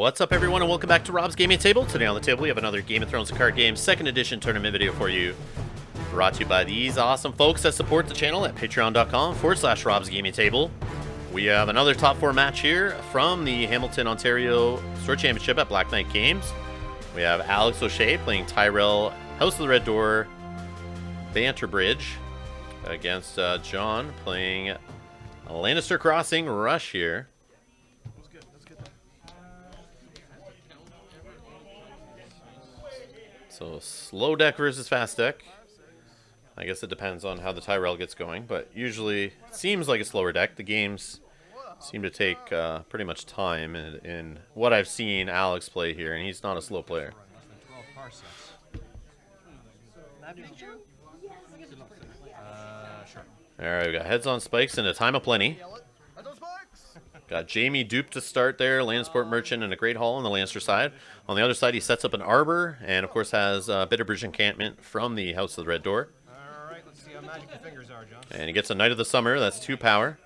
What's up, everyone, and welcome back to Rob's Gaming Table. Today on the table we have another Game of Thrones card game 2nd edition tournament video for you, brought to you by these awesome folks that support the channel at patreon.com/Rob's Gaming Table. We have another top 4 match here from the Hamilton, Ontario Store Championship at Black Knight Games. We have Alex O'Shea playing Tyrell, House of the Red Door, Banter Bridge, against John playing Lannister Crossing Rush here. So slow deck versus fast deck. I guess it depends on how the Tyrell gets going, but usually it seems like a slower deck. The games seem to take pretty much time in what I've seen Alex play here, and he's not a slow player. Alright, we got heads on spikes and a time of plenty. Got Jamie duped to start there, Lannisport Merchant and a Great Hall on the Lannister side. On the other side, he sets up an Arbor, and of course has a Bitter Bridge encampment from the House of the Red Door. Alright, let's see how magic the fingers are, John. And he gets a Knight of the Summer, that's 2 power.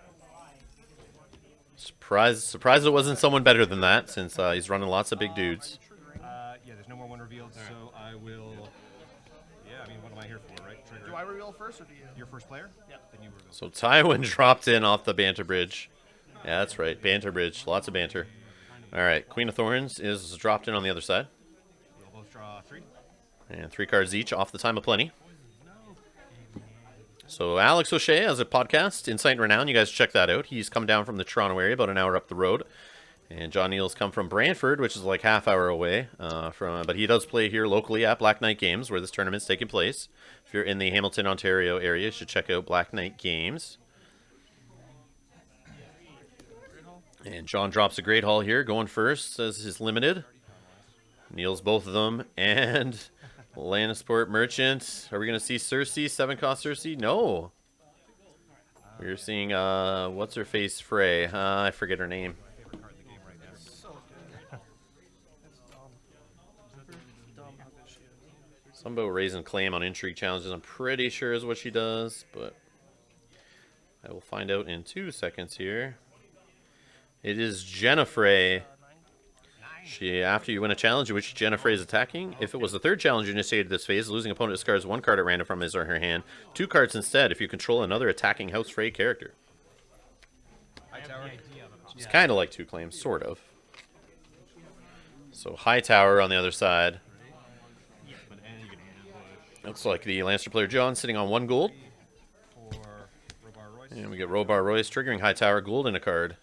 Surprised it wasn't someone better than that, since he's running lots of big dudes. Yeah, there's no more one revealed, so I will... Yeah, I mean, what am I here for, right? Trigger. Do I reveal first, or do you? You're first player? Yeah. Then you reveal. So Tywin dropped in off the Banter Bridge. Yeah, that's right, Banter Bridge, lots of banter. Alright, Queen of Thorns is dropped in on the other side. We'll both draw 3. And 3 cards each off the time of plenty. So Alex O'Shea has a podcast, Insight and Renown. You guys check that out. He's come down from the Toronto area, about an hour up the road. And John Neal's come from Brantford, which is like half-hour away. But he does play here locally at Black Knight Games, where this tournament's taking place. If you're in the Hamilton, Ontario area, you should check out Black Knight Games. And John drops a Great Hall here, going first, says his limited. Neal's both of them, and Lannisport Merchant. Are we going to see Cersei, 7-cost Cersei? No. We're seeing, what's-her-face Frey. I forget her name. Something about raising claim on intrigue challenges, I'm pretty sure is what she does, but I will find out in 2 seconds here. It is Jenna Frey. After you win a challenge in which Jenna Frey is attacking, if it was the 3rd challenge you initiated this phase, the losing opponent discards 1 card at random from his or her hand, 2 cards instead if you control another attacking House Frey character. It's kind of like 2 claims, sort of. So Hightower on the other side. Looks like the Lannister player John sitting on 1 gold. And we get Robar Royce triggering Hightower, gold in a card.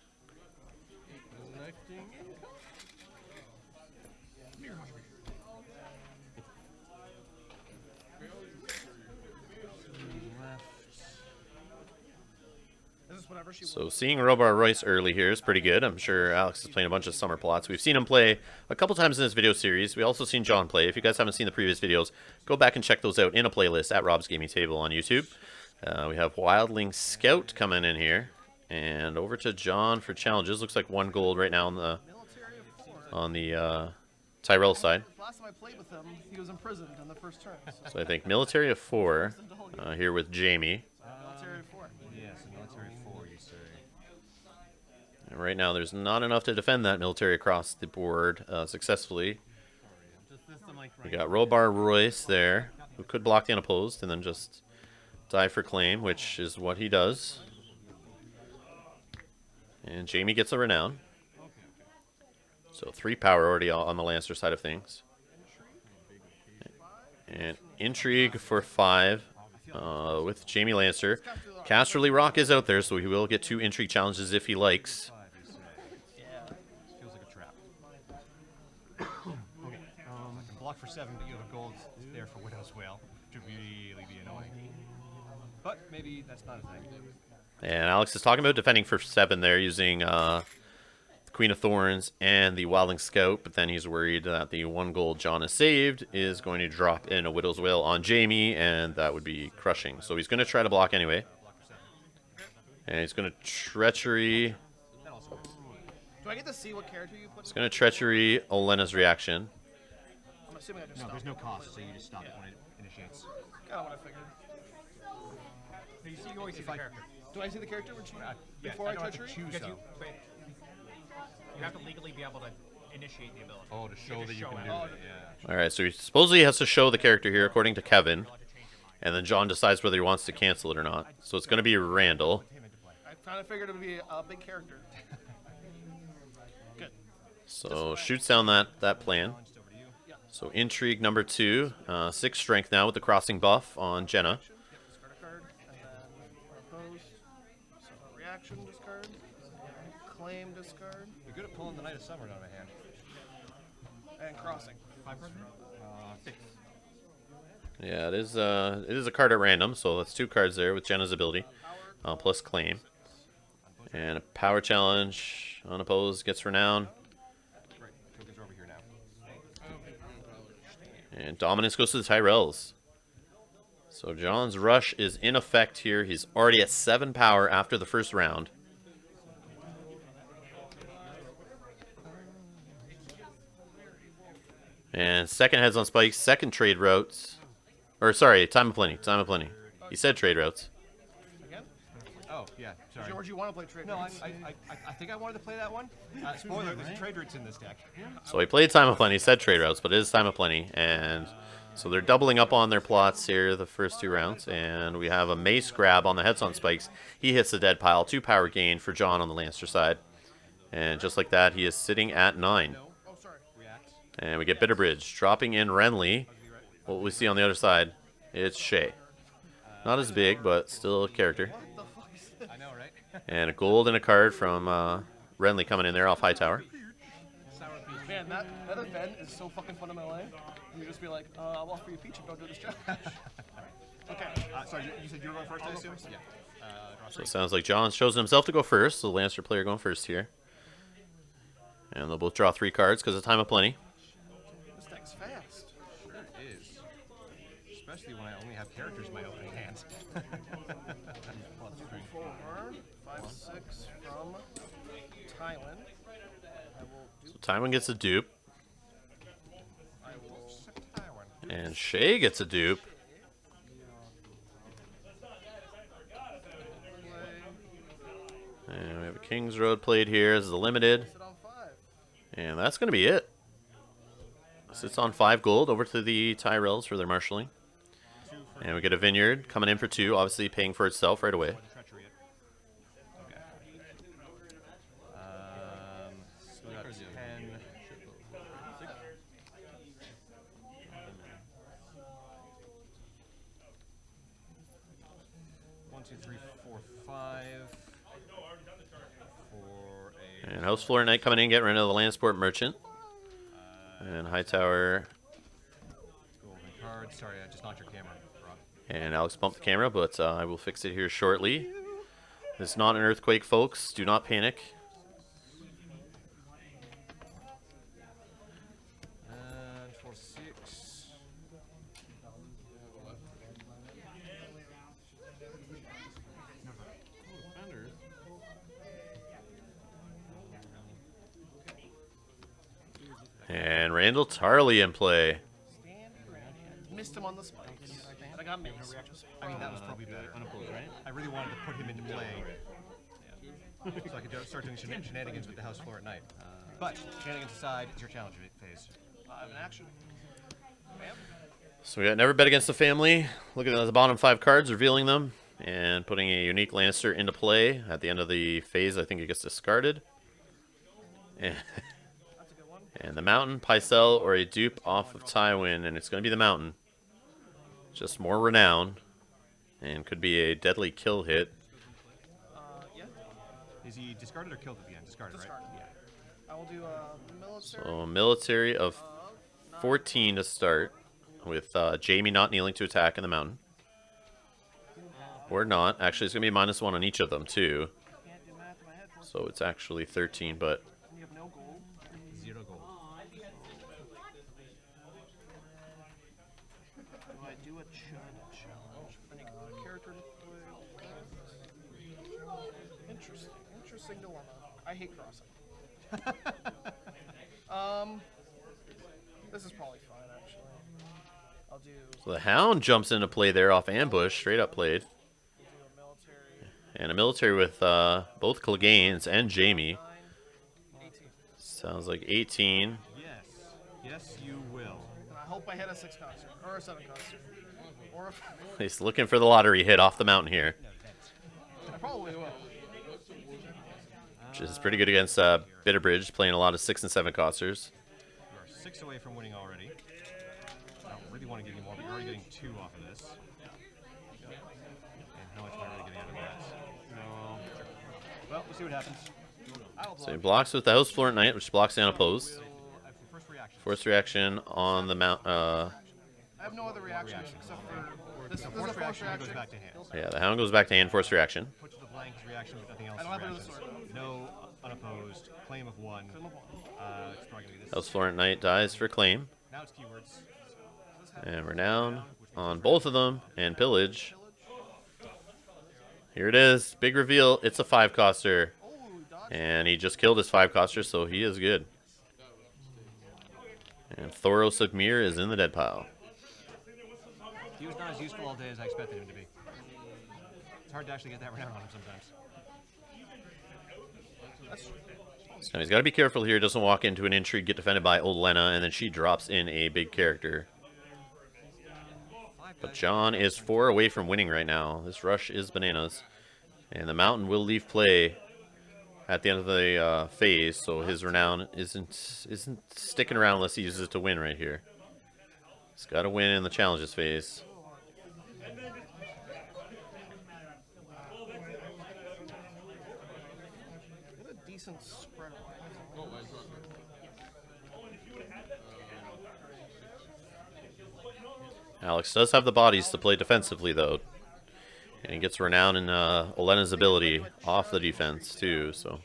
So seeing Robar Royce early here is pretty good. I'm sure Alex is playing a bunch of summer plots. We've seen him play a couple times in this video series. We also seen John play. If you guys haven't seen the previous videos, go back and check those out in a playlist at Rob's Gaming Table on YouTube. We have Wildling Scout coming in here. And over to John for challenges. Looks like 1 gold right now on the Tyrell side. Last time I played with him, he was imprisoned in the first turn. So I think Military of 4 here with Jamie. Military of 4. Yes, military 4, you say. And right now there's not enough to defend that military across the board successfully. We got Robar Royce there, who could block the unopposed and then just die for claim, which is what he does. And Jamie gets a Renown. So 3 power already on the Lannister side of things. And Intrigue for 5 with Jamie Lannister. Casterly Rock is out there, so he will get 2 Intrigue challenges if he likes. Feels like a trap. Okay, I can block for 7, but you have a gold there for Widow's Wail, which would really be annoying. But maybe that's not a thing. And Alex is talking about defending for 7 there using the Queen of Thorns and the Wildling Scout, but then he's worried that the 1 gold John has saved is going to drop in a Widow's Wail on Jamie, and that would be crushing. So he's going to try to block anyway. And he's going to Treachery. Do I get to see what character you put? He's going to Treachery Olenna's reaction. I'm assuming I just No, stop. there's no cost, so you just stop it when it initiates. Kind of what I figured. You see, you always see the character. Do I see the character when she, Yes, before I don't have touch to her? choose, Because though. you have to legally be able to initiate the ability. Oh, to show that you can do it. Yeah. All right, so he supposedly has to show the character here, according to Kevin, and then John decides whether he wants to cancel it or not. So it's going to be Randall. I kind of figured it would be a big character. Good. So shoots down that plan. So intrigue number 2, 6 strength now with the crossing buff on Jenna. Discard a card, and then oppose. So a reaction discard, claim discard, You're good at pulling the Knight of Summer out of my hand. and crossing. 5 cards? 6. Yeah, it is a card at random, so that's 2 cards there with Jenna's ability, plus claim. And a power challenge, unopposed, gets renown. Right, tokens are over here now. And dominance goes to the Tyrells. So John's rush is in effect here. He's already at 7 power after the first round. And second heads on spikes, second trade routes. Or sorry, time of plenty, time of plenty. He said trade routes. Again? Oh, yeah, sorry. George, you want to play trade? No, routes? I think I wanted to play that one. Spoiler, there's trade routes in this deck. So he played time of plenty, said trade routes, but it is time of plenty. And so they're doubling up on their plots here the first 2 rounds. And we have a mace grab on the heads on spikes. He hits the dead pile, 2 power gain for John on the Lannister side. And just like that, he is sitting at 9. Oh, sorry. React. And we get Bitter Bridge. Dropping in Renly. What we see on the other side, it's Shay. Not as big, but still a character. What the fuck is this? I know, right? And a gold and a card from Renly coming in there off Hightower. Man, that event is so fucking fun in LA. You just be like, I'll offer you a peach if don't do this challenge. Okay. Sorry, you said you were going first, I assume? Yeah. So it sounds like John's chosen himself to go first. So the Lannister player going first here. And they'll both draw 3 cards because of time of plenty. This deck's fast. Sure it is. Especially when I only have characters in my opening hand. Plus string. 4, 5, 6 from Tywin. I will do. So Tywin gets a dupe. I will And Shay gets a dupe. And we have a King's Road played here as the limited. sit on 5. And that's going to be it. Sits on 5 gold over to the Tyrells for their marshalling. And we get a Vineyard coming in for 2, obviously paying for itself right away. Treachery. Okay. So we got 10. 1, 2, 3, 4, 5. For a And House Floor Knight coming in, getting rid of the Landsport Merchant. And Hightower golden card. Sorry, I just knocked your camera, Rob. and Alex bumped the camera, but I will fix it here shortly. It's not an earthquake, folks. Do not panic. And for 6. And Randall Tarley in play. Missed him on the spikes. And I got mace. I mean, that was probably better. Unopposed, right? I really wanted to put him into play. So I could start doing shenanigans with the house floor at night. But, shenanigans aside, it's your challenge phase. I have an action. Bam. So we got Never Bet Against the Family. Looking at the bottom 5 cards, revealing them, and putting a unique Lannister into play. At the end of the phase, I think it gets discarded. And, That's a good one. and the Mountain, Pycelle, or a dupe off of Tywin, and it's going to be the Mountain. Just more renown, and could be a deadly kill hit. Yeah. Is he discarded or killed at the end? Discarded, Discarded. right? I will do military. So military of 14 to start, with Jaime not kneeling to attack in the Mountain. Or not. Actually, it's going to be -1 on each of them, too. Can't do math in my head. So it's actually 13, but You have no gold. 0 gold. Do I do a challenge? Any character to play? Interesting. Interesting dilemma. I hate crossing. This is probably fine, actually. I'll do so the Hound jumps into play there off ambush, straight up played. a military. And a military with both Cleganes and Jaime. 18. Sounds like 18. Yes. Yes, you will. And I hope I hit a 6 concert or a 7 concert. Or if He's looking for the lottery hit off the mountain here, I probably will. which is pretty good against Bitterbridge, playing a lot of 6 and 7 costers. You are 6 away from winning already. I don't really want to give you more, but you're already getting 2 off of this. And how much am I really getting out of that? No. Well, we'll see what happens. I'll So block. he blocks with the House Florent Knight, which blocks the unopposed. So, first reaction. Forced reaction on the mount. I have no other reactions except for this is a Force force reaction reaction. goes back to hand. Yeah, the Hound goes back to hand. Forced reaction. Put to the blank his reaction, but nothing else. I don't have reactions. another sword. No unopposed. Claim of 1. Claim of 1. It's probably gonna be this. House Florent Knight dies for claim. Now it's keywords. And Renown on both of them. And Pillage. Here it is. Big reveal. It's a 5-coster. Oh, dodge. And he just killed his 5-coster, so he is good. And Thoros of Mir is in the dead pile. He was not as useful all day as I expected him to be. It's hard to actually get that renown on him sometimes. So now he's got to be careful here. He doesn't walk into an intrigue, get defended by Olenna, and then she drops in a big character. But John is 4 away from winning right now. This rush is bananas. And the Mountain will leave play at the end of the phase, so his renown isn't sticking around unless he uses it to win right here. He's got to win in the challenges phase. Get a decent spread of lines. Alex does have the bodies to play defensively, though. And he gets renown in Olenna's ability off the defense, too. So,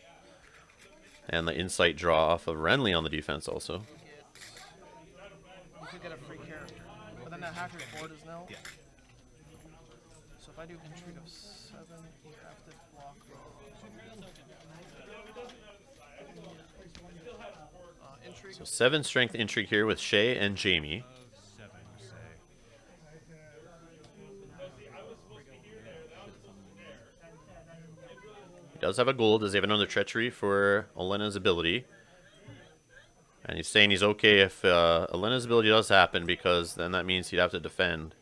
and the insight draw off of Renly on the defense, also. You could get a free character. But then that half your board is nil. Yeah. So if I do intrigue of 7, you have to block. Intrigue. So 7 strength intrigue here with Shay and Jamie. 7, you say. He does have a gold. Does he have another treachery for Olenna's ability? And he's saying he's okay if Olenna's ability does happen, because then that means he'd have to defend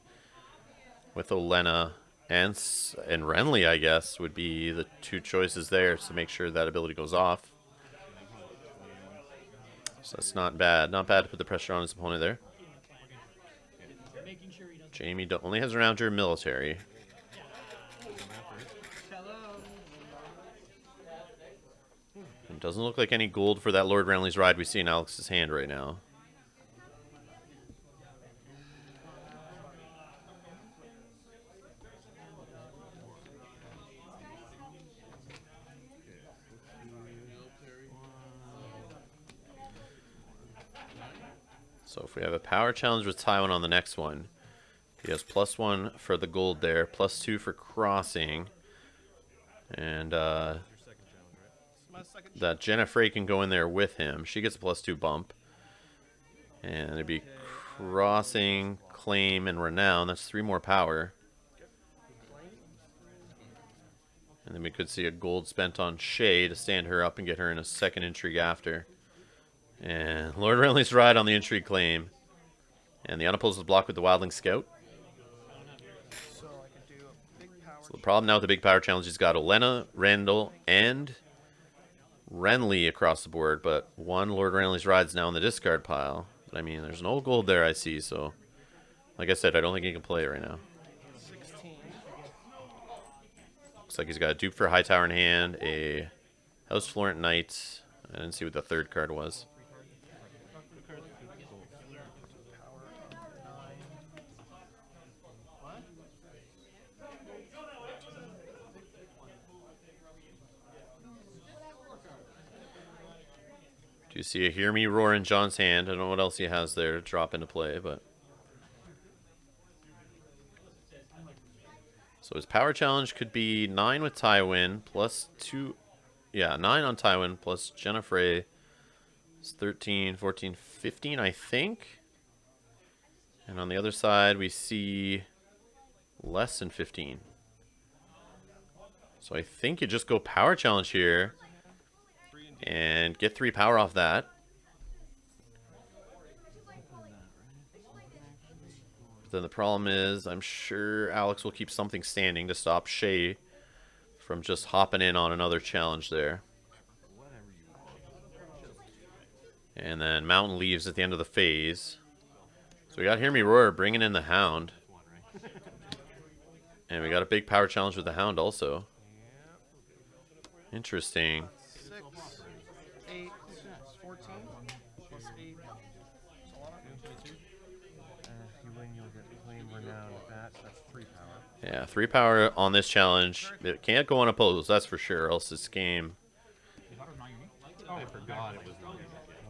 with Olenna and Renly, I guess, would be the 2 choices there to make sure that ability goes off. So that's not bad. Not bad to put the pressure on his opponent there. Jamie only has Rounder military. It doesn't look like any gold for that Lord Renly's ride we see in Alex's hand right now. So if we have a power challenge with Tywin on the next one, he has +1 for the gold there, +2 for crossing, and My second that Jenna Frey can go in there with him. She gets a +2 bump, and it'd be crossing, claim, and renown. That's 3 more power. And then we could see a gold spent on Shay to stand her up and get her in a second intrigue after. And Lord Renly's ride on the intrigue claim. And the unopposed is blocked with the Wildling Scout. so I could do a big power. So the problem now with the big power challenge, he's got Olenna, Randall, and Renly across the board. But 1 Lord Renly's ride's now in the discard pile. But I mean, there's no gold there, I see. So, like I said, I don't think he can play it right now. 16. Looks like he's got a dupe for Hightower in hand, a House Florent Knight. I didn't see what the 3rd card was. Power 9. What? Do you see a Hear Me Roar in John's hand? I don't know what else he has there to drop into play, but... So his power challenge could be 9 with Tywin, +2... Yeah, 9 on Tywin, plus Jenna Frey. It's 13, 14, 15, I think. And on the other side, we see less than 15. So I think you just go power challenge here. and get 3 power off that. But then the problem is, I'm sure Alex will keep something standing to stop Shay from just hopping in on another challenge there. And then Mountain leaves at the end of the phase. So we got Hear Me Roar bringing in the Hound. And we got a big power challenge with the Hound also. Interesting. 6, 8, 14, plus 8. If you win, you'll get Flame Renown with that. So that's 3 power. Yeah, 3 power on this challenge. It can't go unopposed, that's for sure, else this game. I forgot it was not.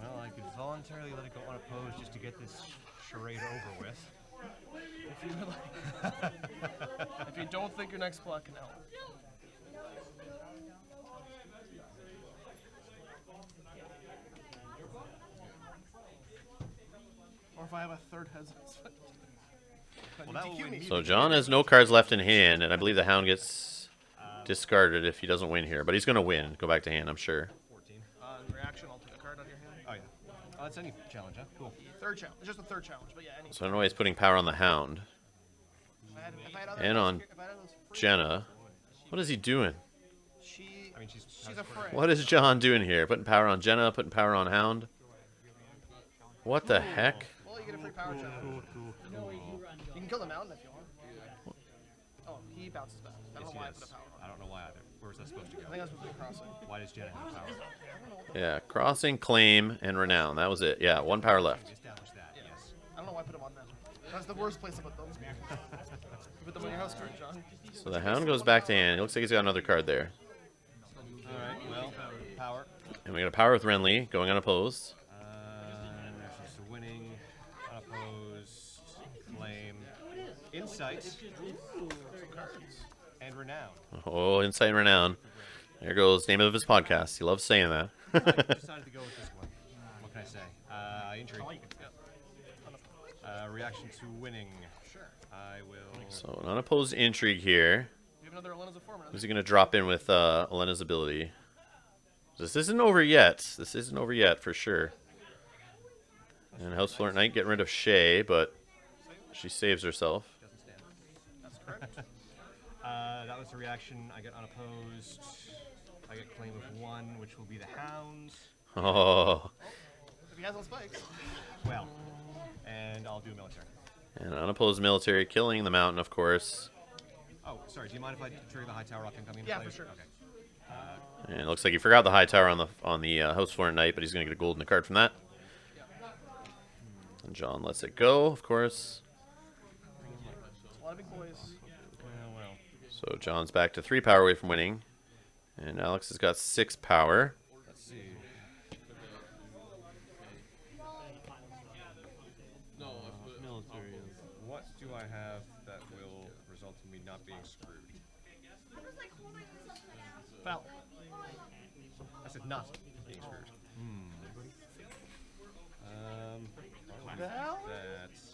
Well, I could voluntarily let it go unopposed just to get this charade over with. If you like, if you don't think your next block can help. Or if I have a third hesitant. Well, that will win. So John has no cards left in hand, and I believe the Hound gets discarded if he doesn't win here. But he's going to win. Go back to hand, I'm sure. 14. Reaction, I'll take a card out of your hand. Oh, yeah. Oh, that's any challenge, huh? Cool. Third challenge, just the third challenge, but yeah, any. So I don't know why he's putting power on the Hound. If I had other And on if I had those free- Jenna. What is he doing? I mean, she's afraid. What is John doing here? Putting power on Jenna, putting power on Hound? What the heck? Well, you get a free power challenge. You can kill the mountain if you want. Oh, he bounces back. I don't know why I put a power on. I don't know why either. Where was that supposed to go? I think I was supposed to be crossing. Why does Jenna have power? Yeah, crossing, claim, and renown. That was it. Yeah, 1 power left. Establish that, yes. I don't know why I put them on them. That's the worst place to put them. Put them on your house card, John. So the Hound goes back to hand. It looks like he's got another card there. Alright, well, power. And we got a power with Renly going unopposed. So winning, unopposed, flame, insight, and renown. Oh, Insight and Renown. There goes name of his podcast. He loves saying that. I decided to go with this one. What can I say? Intrigue. Reaction to winning. Sure. I will. So an unopposed intrigue here. You have another Elena's Informant. Who's he going to drop in with Elena's ability? This isn't over yet. This isn't over yet for sure. And House Flirt Knight getting rid of Shay, but she saves herself. Doesn't stand. That's correct. That was the reaction. I get unopposed. I get claim of 1, which will be the Hound. Oh, If he has no spikes. Well, and I'll do military. and unopposed military killing the Mountain, of course. Oh, sorry. Do you mind if I trigger the high tower up incoming? Yeah, play? for sure. Okay. And it looks like he forgot the high tower on the House Flirt Knight, but he's going to get a golden card from that. And John lets it go, of course. A lot of big boys. Well. So John's back to 3 power away from winning. And Alex has got 6 power. Let's see. What do I have that will result in me not being screwed? Foul. I said not being screwed. Foul? That's.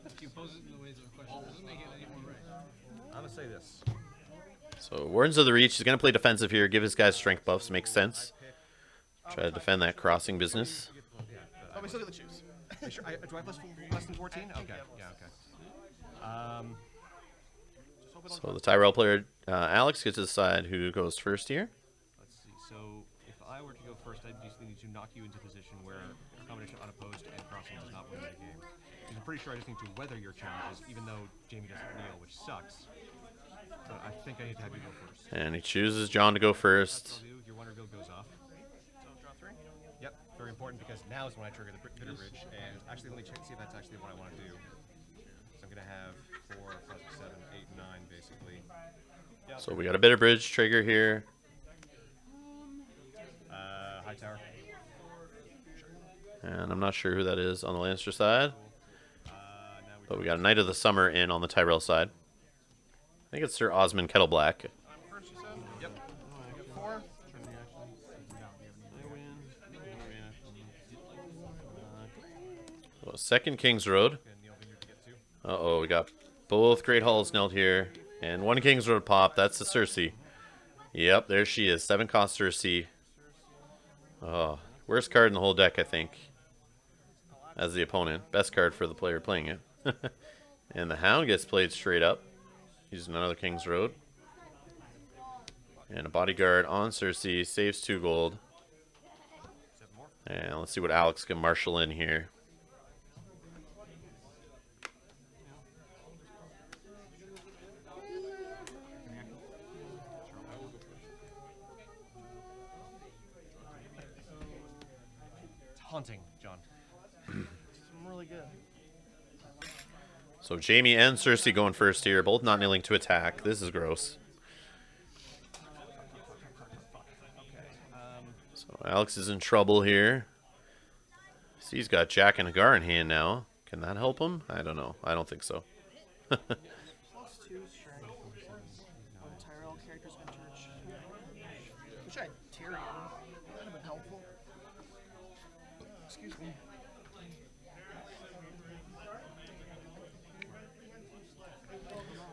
If you pose it in the ways of a question, it doesn't make it any more right. I'm gonna say this. So Wardens of the Reach is going to play defensive here, give his guys strength buffs, makes sense. Try to defend that crossing business. Oh, we still get the choose. Sure, do I have less than 14? Okay. Yeah. Okay. So the Tyrell player, Alex, gets to decide who goes first here. Let's see. So if I were to go first, I'd just need to knock you into a position where a combination of unopposed and crossing does not win the game. Because I'm pretty sure I just need to weather your challenges, even though Jamie doesn't kneel, which sucks. But I think I need to have you go first. And he chooses John to go first. I'll do. Your Wonder Guild goes off. So draw 3. Yep, very important because now is when I trigger the Bitter Bridge. And actually, let me check see if that's actually what I want to do. So I'm going to have 4, 5, 7, 8, 9, basically. So we got a Bitter Bridge trigger here. High Tower. And I'm not sure who that is on the Lannister side. Now But we got a Knight of the Summer in on the Tyrell side. I think it's Sir Osmond Kettleblack. First, you said? Yep. 4. So second King's Road. Uh-oh, we got both Great Halls knelt here. And 1 King's Road pop. That's the Cersei. Yep, there she is. 7 cost Cersei. Oh, worst card in the whole deck, I think. As the opponent. Best card for the player playing it. And the Hound gets played straight up. Using another King's Road. And a Bodyguard on Cersei. Saves 2 gold. And let's see what Alex can marshal in here. It's haunting, John. I'm really good. So Jaime and Cersei going first here. Both not kneeling to attack. This is gross. So Alex is in trouble here. See, he's got Jack and Hagar in hand now. Can that help him? I don't know. I don't think so. +2 strength when Tyrell characters enter a challenge. Wish I had Tyrion. That would have been helpful. Excuse me.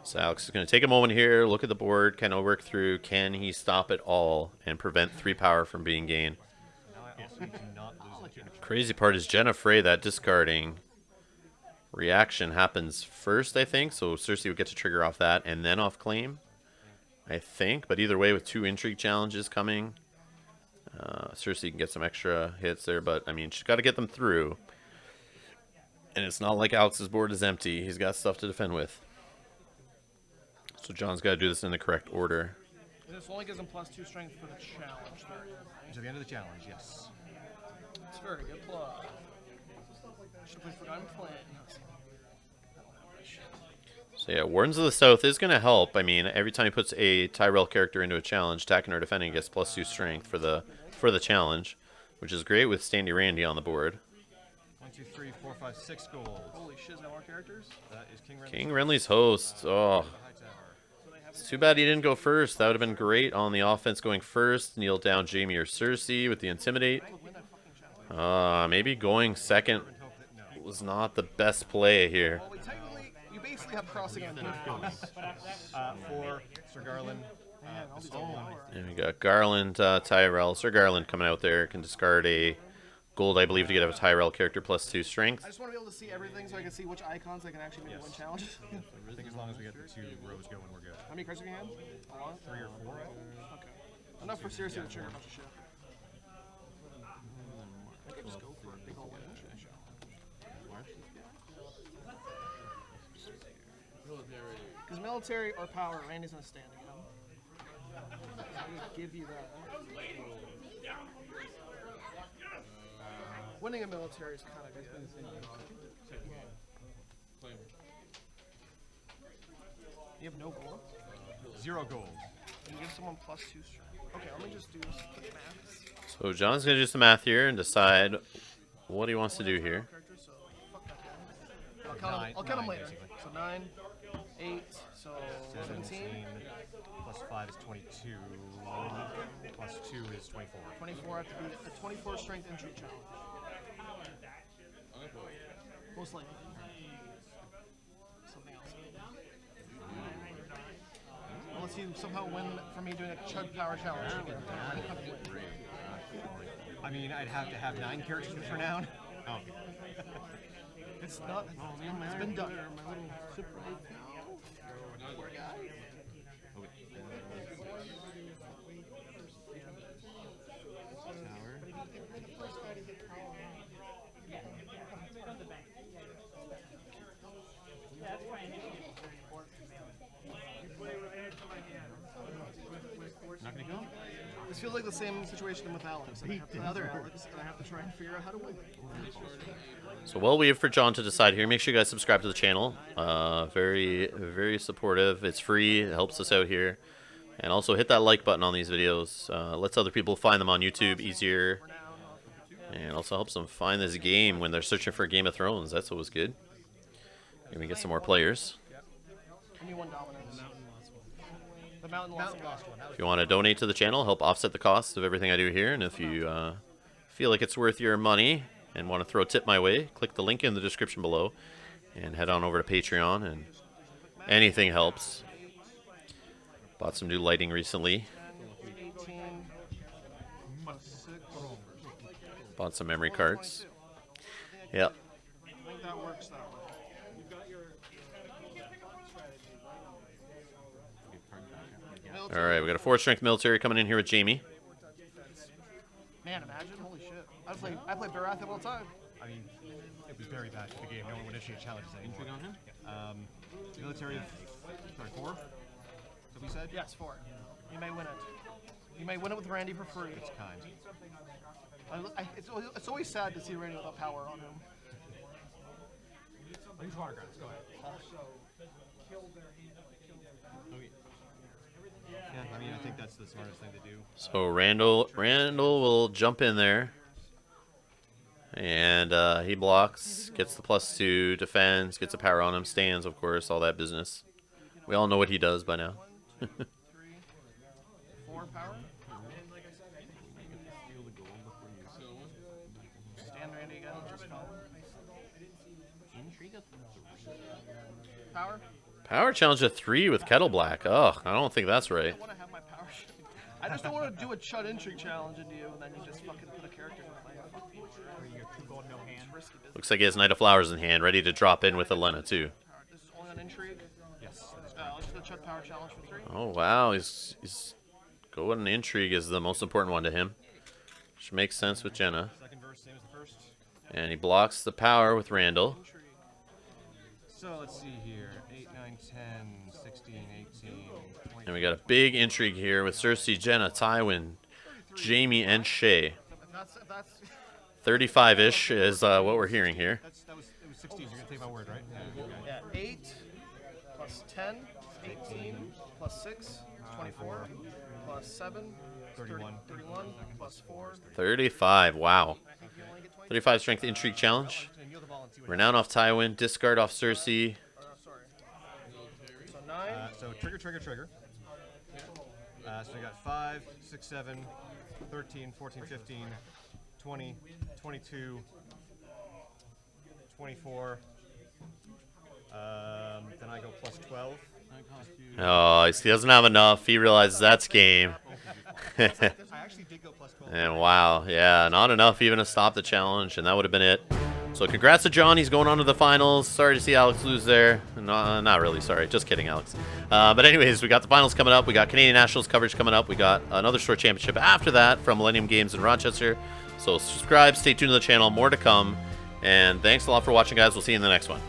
So Alex is going to take a moment here, look at the board, kind of work through, can he stop it all and prevent 3 power from being gained? Now I also need to not lose a Jennifer. Crazy part is Jenna Frey, that discarding reaction happens first, I think, so Cersei would get to trigger off that and then off claim, I think. But either way, with 2 intrigue challenges coming, Cersei can get some extra hits there, but I mean, she's got to get them through. And it's not like Alex's board is empty. He's got stuff to defend with. So John's got to do this in the correct order. This only gives him +2 strength for the challenge. Until the end of the challenge, yes. It's very good plug. Should have played Forgotten Flame. So yeah, Wardens of the South is going to help. I mean, every time he puts a Tyrell character into a challenge, attacking or defending gets +2 strength for the challenge, which is great with Standy Randy on the board. 1, 2, 3, 4, 5, 6 gold. Holy shit, is that more characters? That is King Renly's King Renly's host. Oh, it's too bad he didn't go first. That would have been great on the offense going first. Kneel down Jaime or Cersei with the Intimidate. Maybe going second was not the best play here. Well, you basically have crossing on for Sir Garland. And we got Garland, Tyrell. Sir Garland coming out there can discard a gold, I believe, to get a Tyrell character +2 strength. I just want to be able to see everything so I can see which icons I can actually maybe win challenges. I think as long as we get the 2 rows going, we're good. How many cards do you have? 3 or 4. Okay. Enough for Cersei to trigger a bunch of shit. I could just go for a big old win. Because military or power, Randy's gonna stand again. I would give you that. Winning a military is kind of good. You have no gold? 0 gold. And you give someone +2 strength. Okay, let me just do this quick math. So John's going to do some math here and decide what he wants to do here. So, fuck that guy. I'll count them later. Basically. So 9, 8, so 17. +5 is 22. +2 is 24. 24 have to be a 24 strength entry challenge. Most likely. Something else. Unless you somehow win for me doing a chug power challenge. I mean, I'd have to have 9 characters for now. Oh. It's not. It's been done. Poor guy. Not gonna go? This feels like the same situation with Alex. And I have the other Alex, and I have to try and figure out how to win. So while we wait for John to decide here, make sure you guys subscribe to the channel. Very, very supportive. It's free. It helps us out here. And also hit that like button on these videos. Lets other people find them on YouTube easier. And also helps them find this game when they're searching for Game of Thrones. That's always good. And we get some more players. Only one dominance. The mountain lost one. If you want to donate to the channel, help offset the cost of everything I do here. And if you feel like it's worth your money and want to throw a tip my way, click the link in the description below and head on over to Patreon, and anything helps. Bought some new lighting recently. 18 plus 6. Bought some memory cards. 22. Yep. I think that works that way. All right, we got a 4-strength military coming in here with Jamie. Man, imagine, holy shit. I play Baratheon all the time. I mean, it was very bad for the game. No one would initiate challenges anymore. Intrigue on him? Military of, sorry, 4? So we said? Yes, 4. You may win it. You may win it with Randy for free. It's kind. It's always sad to see Randy without power on him. Use water grounds. Go ahead. Yeah, I mean, I think that's the smartest thing to do. So Randall will jump in there. And he blocks, gets the +2, defends, gets a power on him, stands, of course, all that business. We all know what he does by now. 1, 2, 3, 4 power. Stand Randy again. Just power. Power challenge a 3 with Kettle Black. Ugh, I don't think that's right. I want to have my power. I just don't want to do a Chud Intrigue challenge into you, and then you just fucking put a character in play. Fuck you. You have 2 gold, no hand. Risky business. Looks like he has Knight of Flowers in hand, ready to drop in with Elena, too. This is only on Intrigue. Yes. Let's do the Chud Power challenge for 3. Oh, wow. He's going intrigue is the most important one to him. Which makes sense with Jenna. Second verse, same as the first. And he blocks the power with Randall. Intrigue. So let's see here. 8, 9, 10, 16, 18, 20. And we got a big intrigue here with Cersei, Jenna, Tywin, Jamie, and Shay. If that's 35-ish is what we're hearing here. It was 16. You're going to take my word, right? yeah, 8 plus 10, 18 plus 6, 24 plus 7, 31. 31 plus 4. 35, wow. I think you only get 20. 35 strength intrigue challenge. And yield the ball and see what Renown off Tywin, discard off Cersei. Sorry. So 9. So trigger. So we got 5, 6, 7, 13, 14, 15, 20, 22, 24. Then I go plus 12. Oh, he doesn't have enough. He realizes that's game. I actually did go plus 12. And wow, yeah, not enough even to stop the challenge, and that would have been it. So congrats to John. He's going on to the finals. Sorry to see Alex lose there. No, not really sorry. Just kidding, Alex. But anyways, we got the finals coming up. We got Canadian Nationals coverage coming up. We got another short championship after that from Millennium Games in Rochester. So subscribe, stay tuned to the channel. More to come. And thanks a lot for watching, guys. We'll see you in the next one.